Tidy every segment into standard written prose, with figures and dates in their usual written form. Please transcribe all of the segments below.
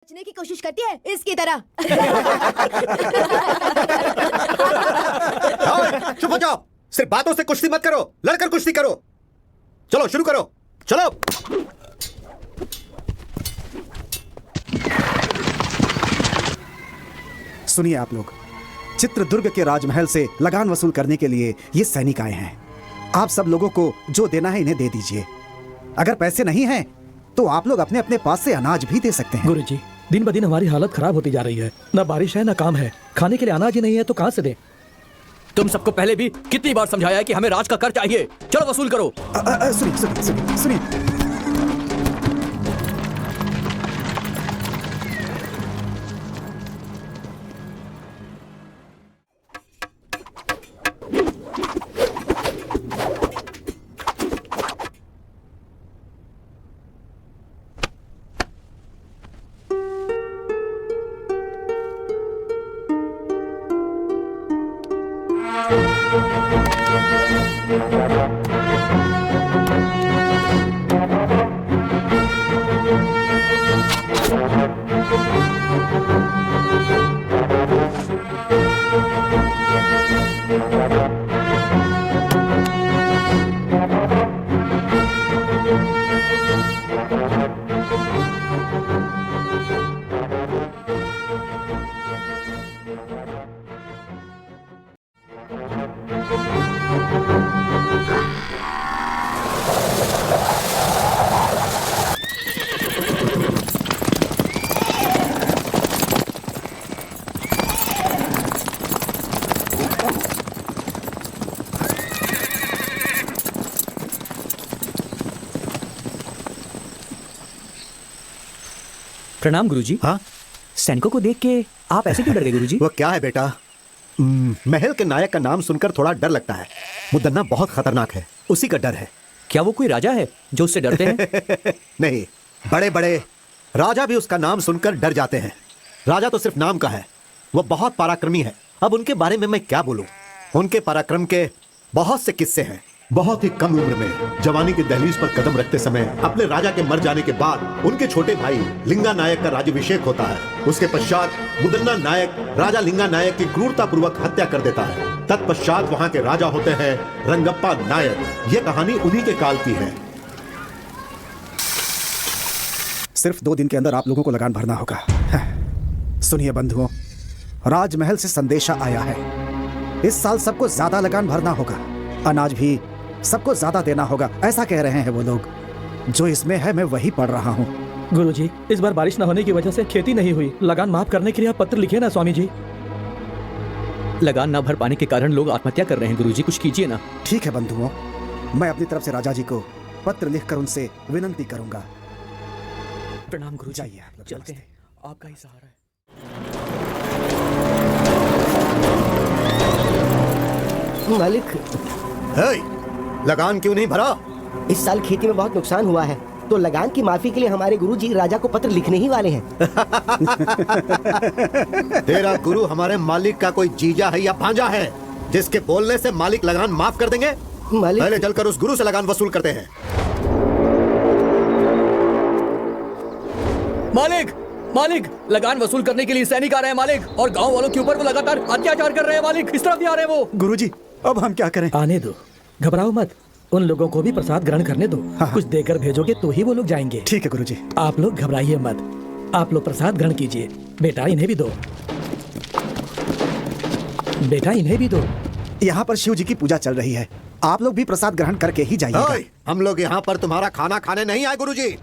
बचने की कोशिश करती है इसकी तरह। चुप हो जाओ, सिर्फ बातों से कुश्ती मत करो, लड़कर कुश्ती करो। चलो शुरू करो, चलो। सुनिए आप लोग, चित्रदुर्ग के राजमहल से लगान वसूल करने के लिए ये सैनिक आए हैं। आप सब लोगों को जो देना है इन्हें दे दीजिए। अगर पैसे नहीं हैं तो आप लोग अपने अपने पास से अनाज भी दे सकते हैं। गुरुजी, दिन ब दिन हमारी हालत खराब होती जा रही है। न बारिश है न काम है, खाने के लिए अनाज ही नहीं है तो कहाँ से दें? तुम सबको पहले भी कितनी बार समझाया है कि हमें राज का कर चाहिए। चलो वसूल करो। सुनिए सुनिए सुनिए सुनिए, प्रणाम गुरुजी। हाँ, सैनिकों को देख के आप ऐसे क्यों डर गए गुरुजी? वो क्या है बेटा, महल के नायक का नाम सुनकर थोड़ा डर लगता है। मुदन्ना बहुत खतरनाक है, उसी का डर है। क्या वो कोई राजा है जो उससे डरते हैं? नहीं, बड़े बड़े राजा भी उसका नाम सुनकर डर जाते हैं। राजा तो सिर्फ नाम का है, वो बहुत पराक्रमी है। अब उनके बारे में मैं क्या बोलूं? उनके पराक्रम के बहुत से किस्से हैं। बहुत ही कम उम्र में जवानी की दहलीज पर कदम रखते समय अपने राजा के मर जाने के बाद उनके छोटे भाई लिंगा नायक का राज्याभिषेक होता है। उसके पश्चात मुदन्ना नायक राजा लिंगा नायक की क्रूरता पूर्वक हत्या कर देता है। तत्पश्चात वहां के राजा होते हैं रंगप्पा नायक। यह कहानी उन्हीं के काल की है। सिर्फ 2 दिन के अंदर आप लोगों को लगान भरना होगा। सुनिए बंधुओं, राजमहल से संदेशा आया है। इस साल सबको ज्यादा लगान भरना होगा, अनाज भी सबको ज्यादा देना होगा, ऐसा कह रहे हैं वो लोग। जो इसमें है मैं वही पढ़ रहा हूँ। गुरुजी, इस बार बारिश न होने की वजह से खेती नहीं हुई। लगान माफ करने के लिए आप पत्र लिखे ना स्वामी जी। लगान न भर पाने के कारण लोग आत्महत्या कर रहे हैं गुरुजी, कुछ कीजिए ना। ठीक है बंधुओं, मैं अपनी तरफ से राजा जी को पत्र लिखकर उनसे विनंती करूंगा। प्रणाम गुरुजी, जाइए आप लोग, चलते हैं, आपका ही सहारा है। मालिक, लगान क्यों नहीं भरा? इस साल खेती में बहुत नुकसान हुआ है, तो लगान की माफी के लिए हमारे गुरुजी राजा को पत्र लिखने ही वाले हैं। तेरा गुरु हमारे मालिक का कोई जीजा है या भांजा है जिसके बोलने से मालिक लगान माफ कर देंगे? मालिक, पहले चलकर उस गुरु से लगान वसूल करते हैं। मालिक, मालिक, लगान वसूल करने के लिए सैनिक आ रहे हैं मालिक, और गांव वालों के ऊपर वो लगातार अत्याचार कर रहे हैं मालिक। इस तरफ भी आ रहे हैं वो। गुरुजी, अब हम क्या करें? आने दो, घबराओ मत। उन लोगों को भी प्रसाद ग्रहण करने दो। हाँ। कुछ देकर भेजोगे तो ही वो लोग जाएंगे। ठीक है गुरुजी। आप लोग घबराइए मत, आप लोग प्रसाद ग्रहण कीजिए। बेटा इन्हें भी दो, बेटा इन्हें भी दो। यहाँ पर शिव जी की पूजा चल रही है, आप लोग भी प्रसाद ग्रहण करके ही जाइएगा। हम लोग यहाँ पर तुम्हारा खाना खाने नहीं आए गुरुजी।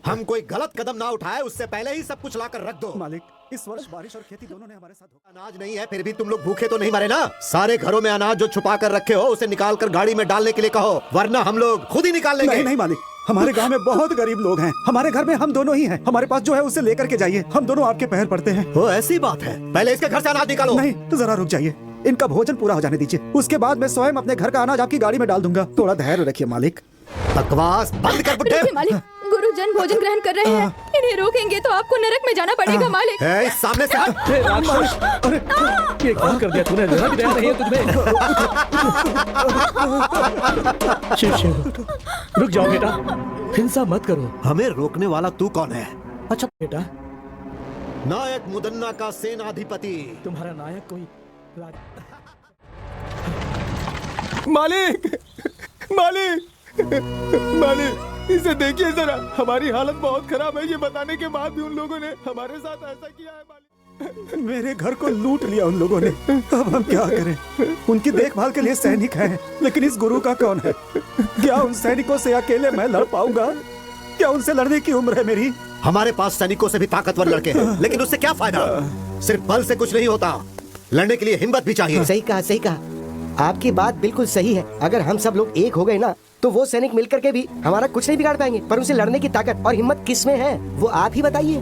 हम कोई गलत कदम ना उठाए उससे पहले ही सब कुछ लाकर रख दो। मालिक, इस वर्ष बारिश और खेती दोनों ने हमारे साथ धोखा। अनाज नहीं है फिर भी तुम लोग भूखे तो नहीं मरे ना? सारे घरों में अनाज जो छुपा कर रखे हो उसे निकाल कर गाड़ी में डालने के लिए कहो, वरना हम लोग खुद ही निकाल लेंगे। नहीं नहीं मालिक, हमारे गांव में बहुत गरीब लोग हैं। हमारे घर में हम दोनों ही हैं। हमारे पास जो है उसे लेकर के जाइए, हम दोनों आपके पैर पड़ते हैं। वो ऐसी बात है, पहले इसके घर से अनाज निकालो। नहीं, जरा रुक जाइए, इनका भोजन पूरा हो जाने दीजिए, उसके बाद मैं स्वयं अपने घर का अनाज आपकी गाड़ी में डाल दूंगा। थोड़ा धैर्य रखिए मालिक। बकवास बंद कर बुड्ढे। रुकिए मालिक, गुरुजन भोजन ग्रहण कर रहे हैं, इन्हें रोकेंगे तो आपको नरक में जाना पड़ेगा मालिक। इस सामने से हट। हे राक्षस, अरे ये क्या कर दिया तूने? जरा भी दया नहीं है तुझमें। शिव शिव, रुक जाओ बेटा, हिंसा मत करो। हमें रोकने वाला तू कौन है? अच्छा बेटा, नायक मुदन्ना का सेनाधिपति। तुम्हारा नायक कोई राज... मालिक, मालिक, मालिक, इसे देखिए जरा, हमारी हालत बहुत खराब है। ये बताने के बाद भी उन लोगों ने हमारे साथ ऐसा किया है मालिक। मेरे घर को लूट लिया उन लोगों ने। अब हम क्या करें? उनकी देखभाल के लिए सैनिक हैं, लेकिन इस गुरु का कौन है? क्या उन सैनिकों से अकेले मैं लड़ पाऊंगा? क्या उनसे लड़ने की उम्र है मेरी? हमारे पास सैनिकों से भी ताकतवर लड़के हैं, लेकिन उससे क्या फायदा? सिर्फ बल से कुछ नहीं होता, लड़ने के लिए हिम्मत भी चाहिए। सही कहा, सही कहा। आपकी बात बिल्कुल सही है। अगर हम सब लोग एक हो गए ना, तो वो सैनिक मिलकर के भी हमारा कुछ नहीं बिगाड़ पाएंगे। पर उनसे लड़ने की ताकत और हिम्मत किस में है, वो आप ही बताइए।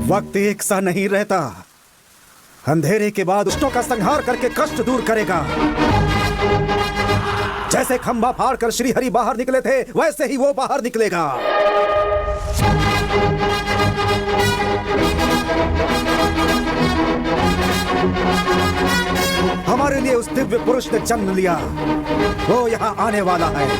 वक्त एक सा नहीं रहता। अंधेरे के बाद दुष्टों का संहार करके कष्ट दूर करेगा। जैसे खंभा फाड़ कर श्री हरि बाहर निकले थे, वैसे ही वो बाहर निकलेगा। हमारे लिए उस दिव्य पुरुष ने जन्म लिया, वो यहाँ आने वाला है।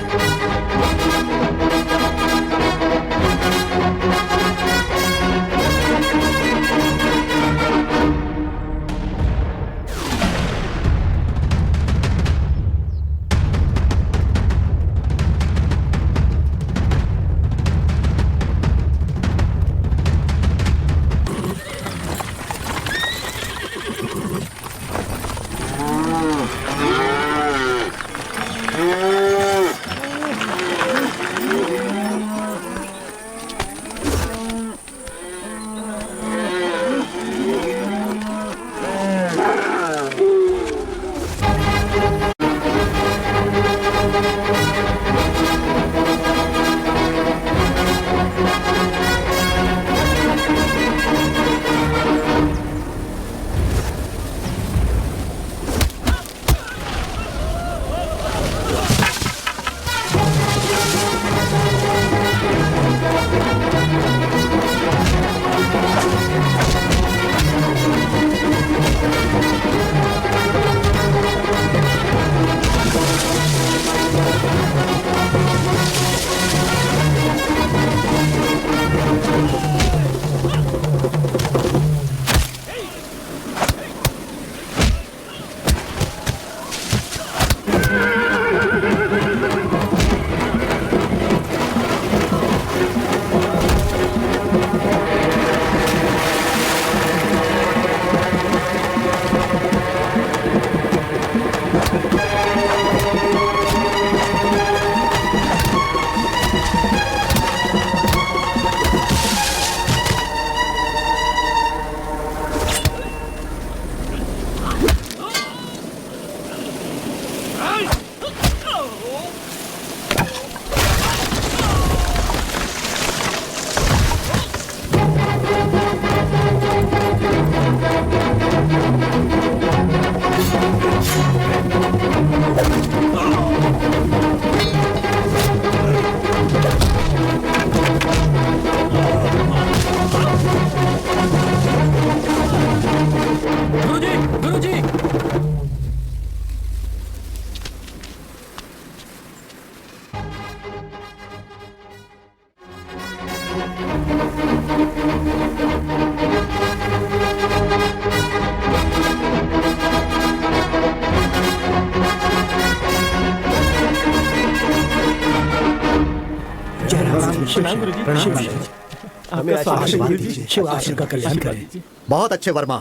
शिव आश्रम का कल्याण करें। बहुत अच्छे वर्मा,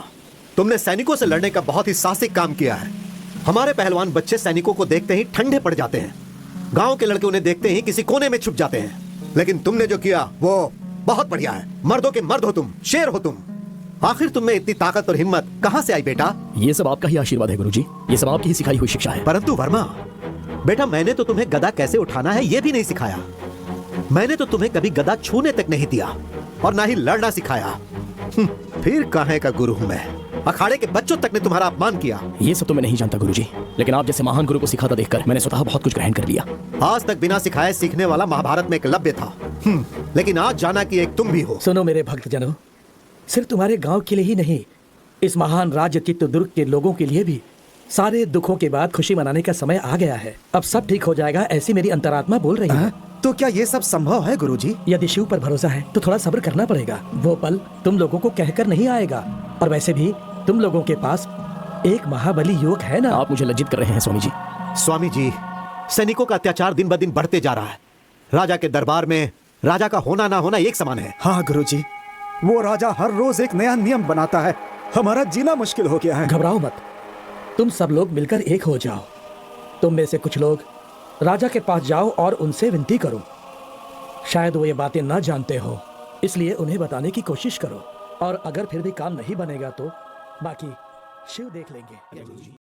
तुमने सैनिकों से लड़ने का बहुत ही साहसिक काम किया है। हमारे पहलवान बच्चे सैनिकों को देखते ही ठंडे पड़ जाते हैं। गांव के लड़के उन्हें देखते ही किसी कोने में छुप जाते हैं। लेकिन तुमने जो किया वो बहुत बढ़िया है। मर्दों के मर्द हो तुम, शेर हो तुम। आखिर तुम में इतनी ताकत और हिम्मत कहां से आई बेटा? ये सब आपका ही आशीर्वाद है गुरुजी, ये सब आपकी ही सिखाई हुई शिक्षा है। परंतु वर्मा बेटा, मैंने तो तुम्हें गदा कैसे उठाना है ये भी नहीं सिखाया। मैंने तो तुम्हें कभी गदा छूने तक नहीं दिया और ना ही लड़ना सिखाया। फिर काहे का गुरु हूं मैं? अखाड़े के बच्चों तक ने तुम्हारा अपमान किया। ये सब तो मैं नहीं जानता गुरुजी, लेकिन आप जैसे महान गुरु को सिखाता देखकर मैंने स्वतः बहुत कुछ ग्रहण कर लिया। आज तक बिना सिखाए सीखने वाला महाभारत में एकलव्य था, लेकिन आज जाना कि एक तुम भी हो। सुनो मेरे भक्तजनों, सिर्फ तुम्हारे गांव के लिए ही नहीं, इस महान राज्य चित्तदुर्ग के लोगों के लिए भी सारे दुखों के बाद खुशी मनाने का समय आ गया है। अब सब ठीक हो जाएगा, ऐसी मेरी अंतरात्मा बोल रही है। तो क्या ये सब संभव है गुरुजी? यदि शिव पर भरोसा है तो थोड़ा सब्र करना पड़ेगा। वो पल तुम लोगों को कहकर नहीं आएगा। और वैसे भी तुम लोगों के पास एक महाबली युवक है ना। आप मुझे लज्जित कर रहे हैं स्वामी जी। स्वामी जी, सैनिकों का अत्याचार दिन ब दिन बढ़ते जा रहा है। राजा के दरबार में राजा का होना ना होना एक समान है। हाँ गुरुजी, वो राजा हर रोज एक नया नियम बनाता है। हमारा जीना मुश्किल हो गया है। घबराओ मत, तुम सब लोग मिलकर एक हो जाओ। तुम में से कुछ लोग राजा के पास जाओ और उनसे विनती करो। शायद वो ये बातें ना जानते हो, इसलिए उन्हें बताने की कोशिश करो। और अगर फिर भी काम नहीं बनेगा तो बाकी शिव देख लेंगे।